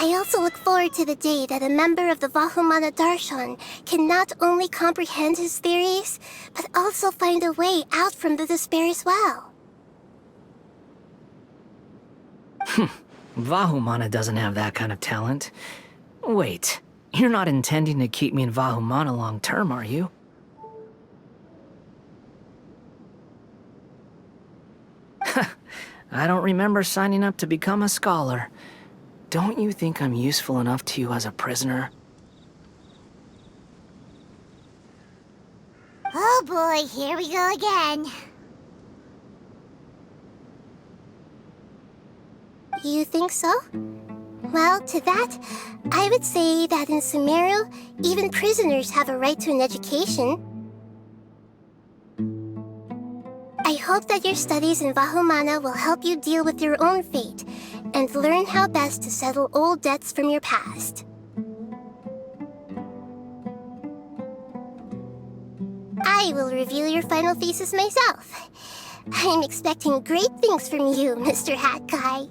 I also look forward to the day that a member of the Vahumana Darshan can not only comprehend his theories, but also find a way out from the despair as well. Vahumana doesn't have that kind of talent. Wait, you're not intending to keep me in Vahumana long term, are you? I don't remember signing up to become a scholar. Don't you think I'm useful enough to you as a prisoner? Oh boy, here we go again. You think so? Well, to that, I would say that in Sumeru, even prisoners have a right to an education. I hope that your studies in Vahumana will help you deal with your own fate and learn how best to settle old debts from your past. I will review your final thesis myself. I'm expecting great things from you, Mr. Hat Guy.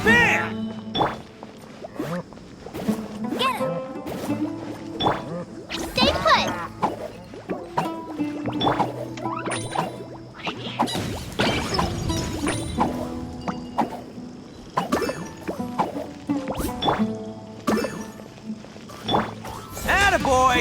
Bam! Get him! Stay put! Attaboy!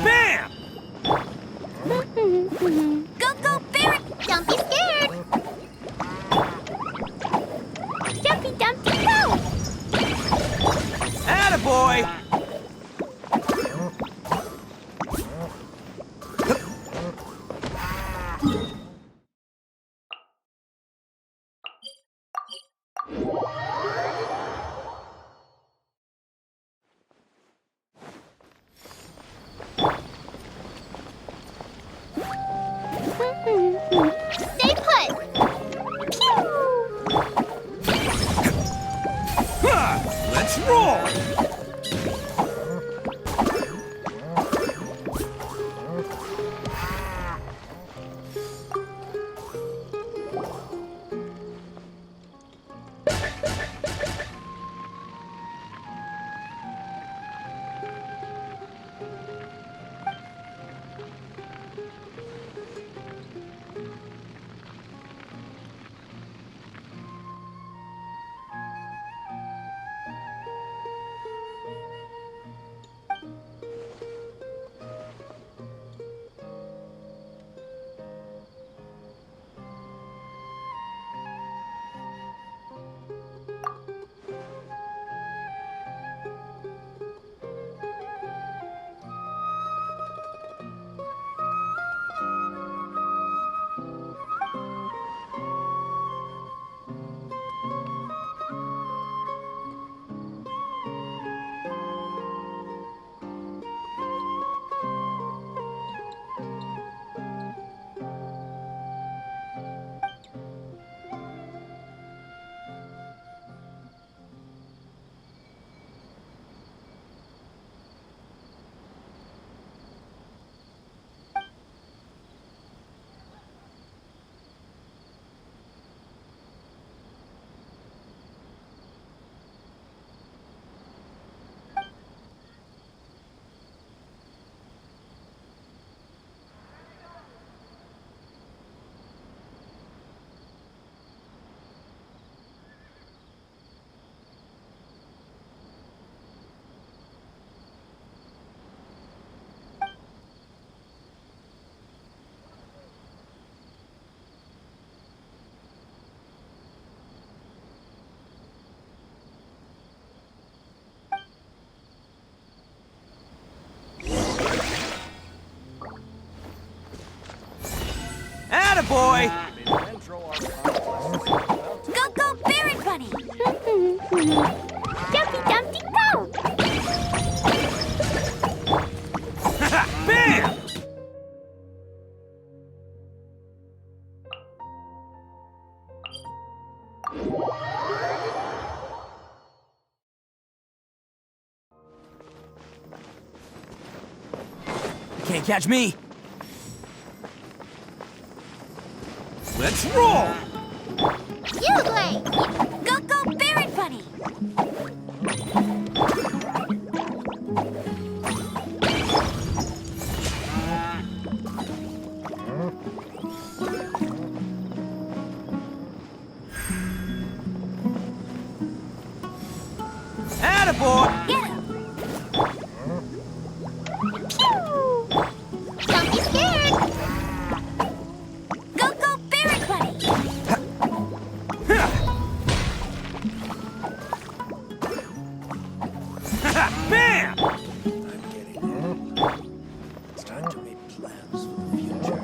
Bam! Go, go, Barrett! Don't be scared! Dumpy, Dumpty, go! Attaboy! Stay put! Pew! Let's roll! Attaboy! Go, go, Barrett Bunny! Jumpy, Dumpty, go! Bam! Can't catch me! Let's roll! You play! Go, go, Barrett Bunny! Attaboy! Get him! Pew! Don't be scared! Go, go, Barrett Bunny! Bam! It's time to make plans for the future.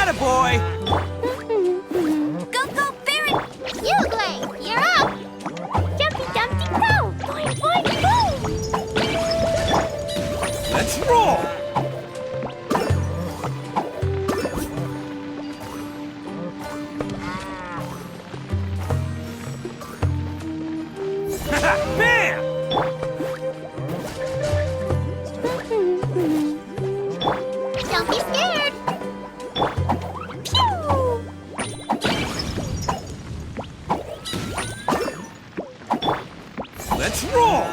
Attaboy! Go, go, Barret! Uglay, you're up! Jumpy, dumpty, go! Boing, boing, boom! Let's roll! Bam! Don't be scared! Pew! Let's roll!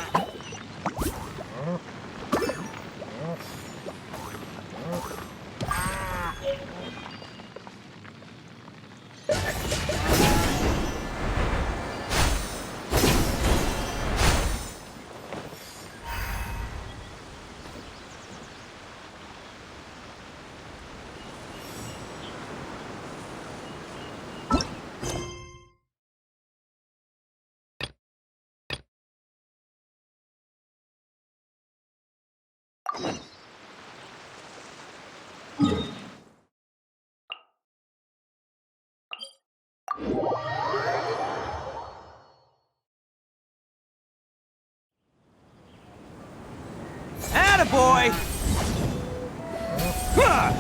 Attaboy! Huh!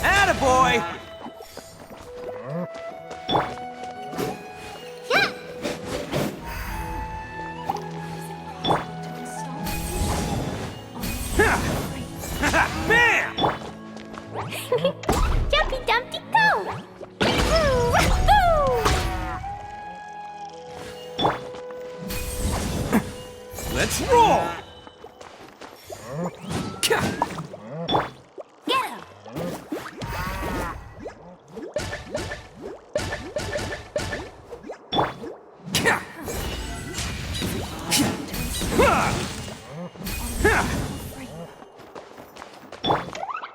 Attaboy! Bam! Jumpy, dumpty, go! Let's roll!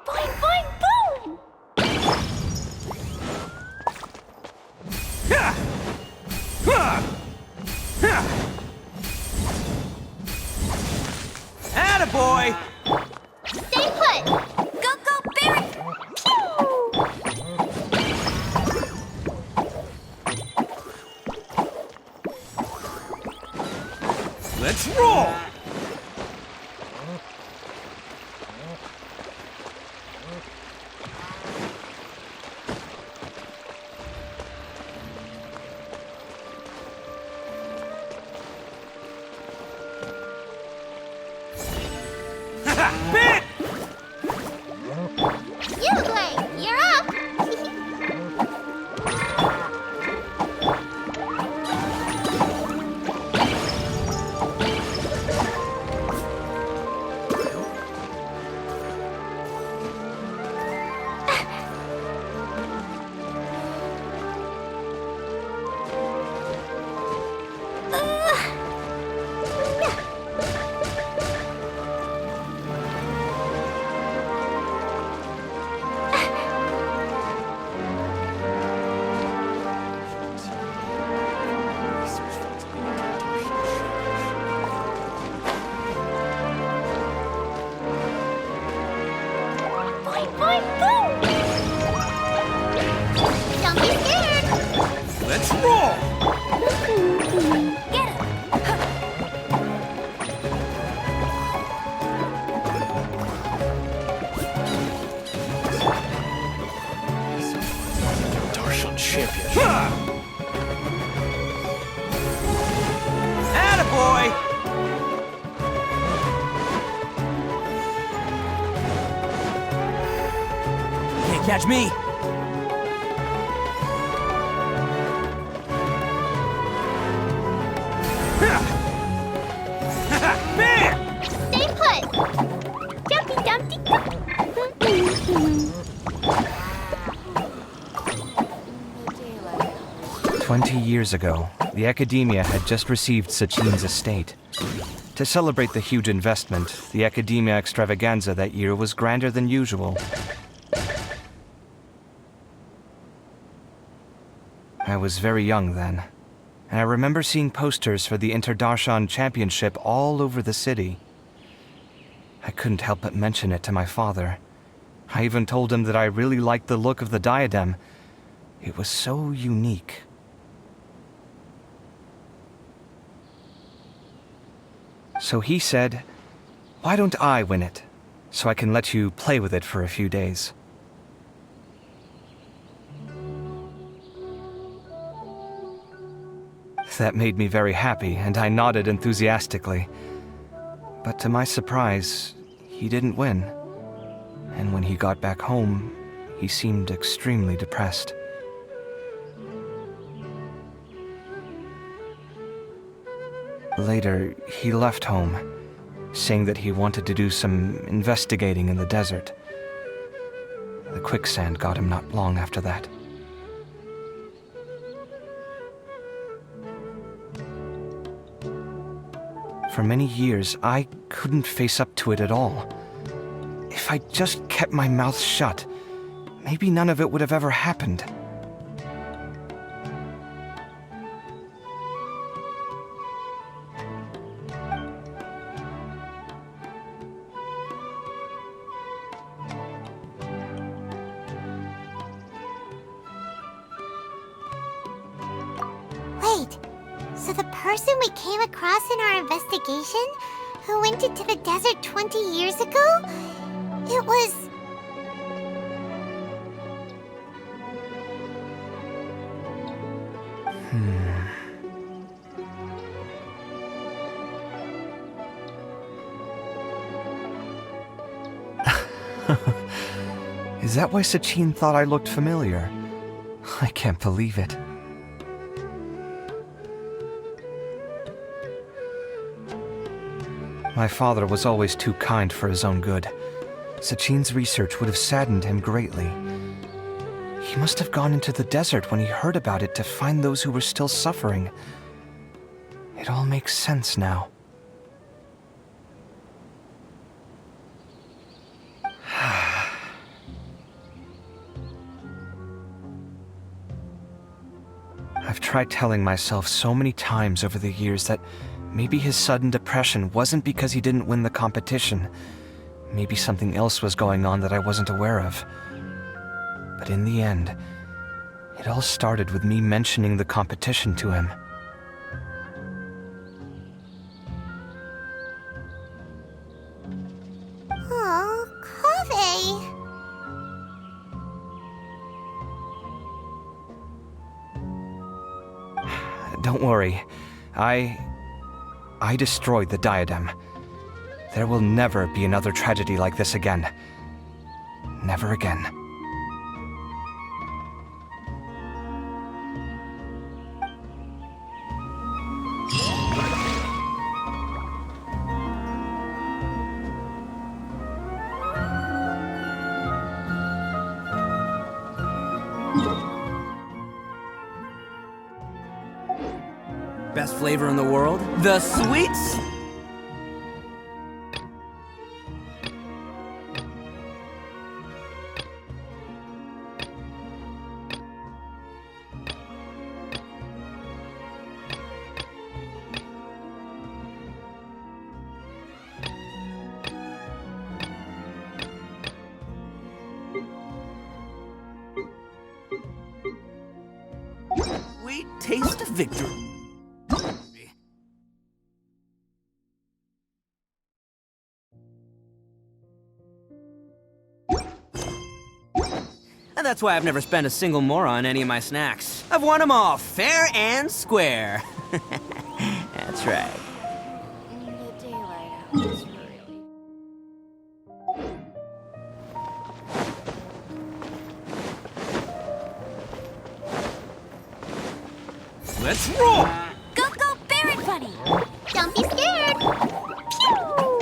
Boing, boing, boom! Attaboy! Stay put! Go, go, Barret! Pew! Let's roll! Bam! Uglay, you're up! Boing, boing, boom! Catch me! Stay put! Jumpy Dumpty! 20 years ago, the Academia had just received Sachin's estate. To celebrate the huge investment, the Academia extravaganza that year was grander than usual. I was very young then, and I remember seeing posters for the Interdarshan Championship all over the city. I couldn't help but mention it to my father. I even told him that I really liked the look of the diadem. It was so unique. So he said, "Why don't I win it, so I can let you play with it for a few days?" That made me very happy, and I nodded enthusiastically. But to my surprise, he didn't win. And when he got back home, he seemed extremely depressed. Later, he left home, saying that he wanted to do some investigating in the desert. The quicksand got him not long after that. For many years, I couldn't face up to it at all. If I just kept my mouth shut, maybe none of it would have ever happened. Wait, so the person we came across in our investigation, who went into the desert 20 years ago, it was... Is that why Sachin thought I looked familiar? I can't believe it. My father was always too kind for his own good. Sachin's research would have saddened him greatly. He must have gone into the desert when he heard about it to find those who were still suffering. It all makes sense now. I've tried telling myself so many times over the years that maybe his sudden depression wasn't because he didn't win the competition. Maybe something else was going on that I wasn't aware of. But in the end, it all started with me mentioning the competition to him. Oh, Kaveh! Don't worry. I destroyed the diadem. There will never be another tragedy like this again. Never again. Best flavor in the world? The sweets? Sweet taste of victory. And that's why I've never spent a single mora on any of my snacks. I've won them all, fair and square. That's right. Let's roll! Go, go, Barrett Buddy! Don't be scared! Pew!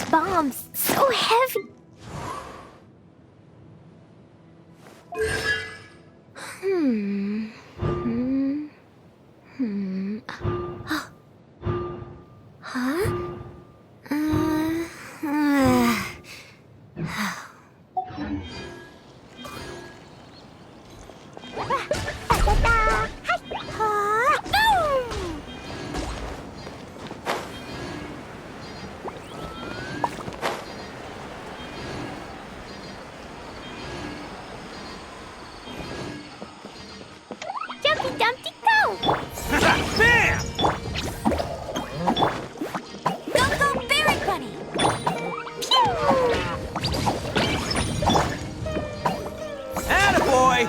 Bombs so heavy. Huh? Jumpy Dumpty go! Bam! Go go Barrett Bunny! Pew! Attaboy!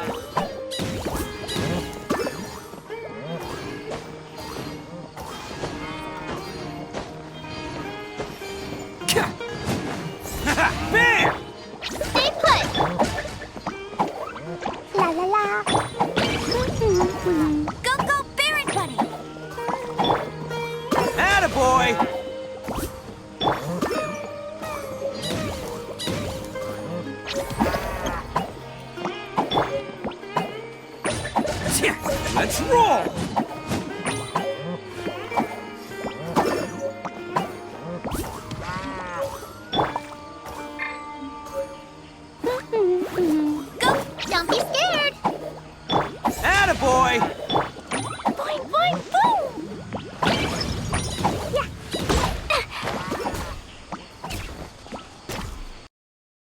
Bam! Stay put! La la la! Go go Barrett Bunny! Attaboy! Let's roll! Attaboy!